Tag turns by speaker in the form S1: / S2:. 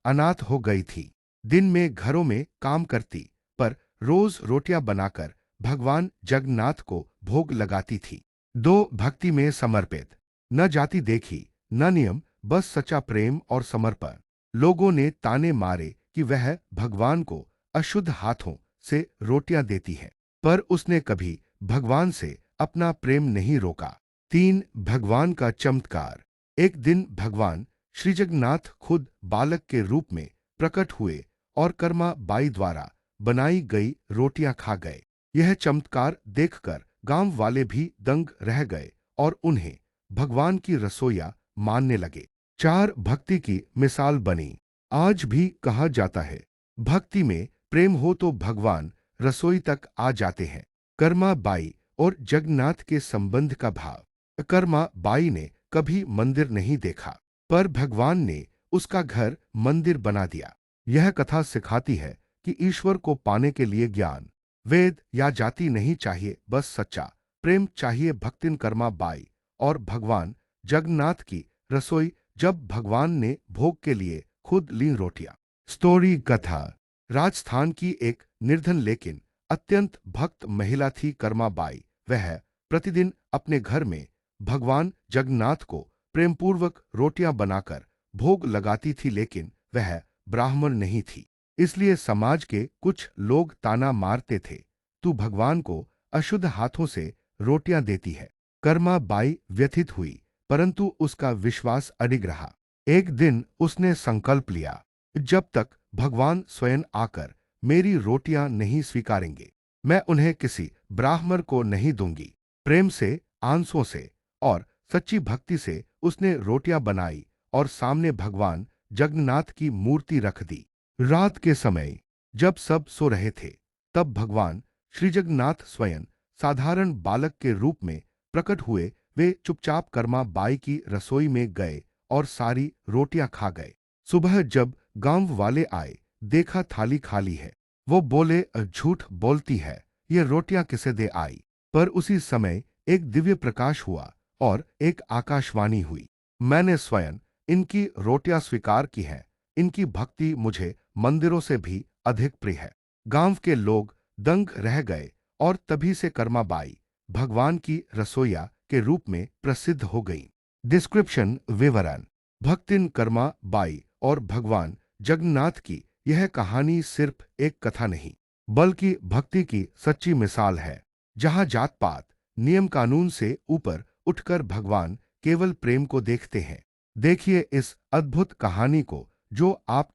S1: अनाथ हो गई थी। दिन में घरों में काम करती, पर रोज रोटियां बनाकर भगवान जगन्नाथ को भोग लगाती थी। दो भक्ति में समर्पित, न जाति देखी, न नियम, बस सच्चा प्रेम और समर्पण। लोगों ने ताने मारे कि वह भगवान को अशुद्ध हाथों से रोटियां देती है, पर उसने कभी भगवान से अपना प्रेम नहीं रोका। तीन, भगवान का चमत्कार। एक दिन भगवान श्री जगन्नाथ खुद बालक के रूप में प्रकट हुए और कर्मा बाई द्वारा बनाई गई रोटियां खा गए। यह चमत्कार देखकर गांव वाले भी दंग रह गए और उन्हें भगवान की रसोइया मानने लगे। चार, भक्ति की मिसाल बनी। आज भी कहा जाता है, भक्ति में प्रेम हो तो भगवान रसोई तक आ जाते हैं। कर्मा बाई और जगन्नाथ के संबंध का भाव। कर्मा बाई ने कभी मंदिर नहीं देखा, पर भगवान ने उसका घर मंदिर बना दिया। यह कथा सिखाती है कि ईश्वर को पाने के लिए ज्ञान, वेद या जाति नहीं चाहिए, बस सच्चा प्रेम चाहिए। भक्तिन कर्मा बाई और भगवान जगन्नाथ की रसोई। जब भगवान ने भोग के लिए खुद ली रोटियां। स्टोरी कथा। राजस्थान की एक निर्धन लेकिन अत्यंत भक्त महिला थी कर्मा बाई। वह प्रतिदिन अपने घर में भगवान जगन्नाथ को प्रेमपूर्वक रोटियां बनाकर भोग लगाती थी, लेकिन वह ब्राह्मण नहीं थी। इसलिए समाज के कुछ लोग ताना मारते थे, तू भगवान को अशुद्ध हाथों से रोटियां देती है। कर्मा बाई व्यथित हुई, परंतु उसका विश्वास अडिग रहा। एक दिन उसने संकल्प लिया, जब तक भगवान स्वयं आकर मेरी रोटियां नहीं स्वीकारेंगे, मैं उन्हें किसी ब्राह्मण को नहीं दूंगी। प्रेम से, आंसुओं से और सच्ची भक्ति से उसने रोटियां बनाई और सामने भगवान जगन्नाथ की मूर्ति रख दी। रात के समय जब सब सो रहे थे, तब भगवान श्री जगन्नाथ स्वयं साधारण बालक के रूप में प्रकट हुए। वे चुपचाप कर्मा बाई की रसोई में गए और सारी रोटियां खा गए। सुबह जब गांव वाले आए, देखा थाली खाली है। वो बोले, झूठ बोलती है, ये रोटियां किसे दे आई? पर उसी समय एक दिव्य प्रकाश हुआ और एक आकाशवाणी हुई, मैंने स्वयं इनकी रोटियां स्वीकार की हैं। इनकी भक्ति मुझे मंदिरों से भी अधिक प्रिय है। गांव के लोग दंग रह गए और तभी से कर्मा बाई भगवान की रसोइया के रूप में प्रसिद्ध हो गई। डिस्क्रिप्शन, विवरण। भक्तिन कर्मा बाई और भगवान जगन्नाथ की यह कहानी सिर्फ एक कथा नहीं, बल्कि भक्ति की सच्ची मिसाल है, जहां जात पात, नियम कानून से ऊपर उठकर भगवान केवल प्रेम को देखते हैं। देखिए इस अद्भुत कहानी को, जो आप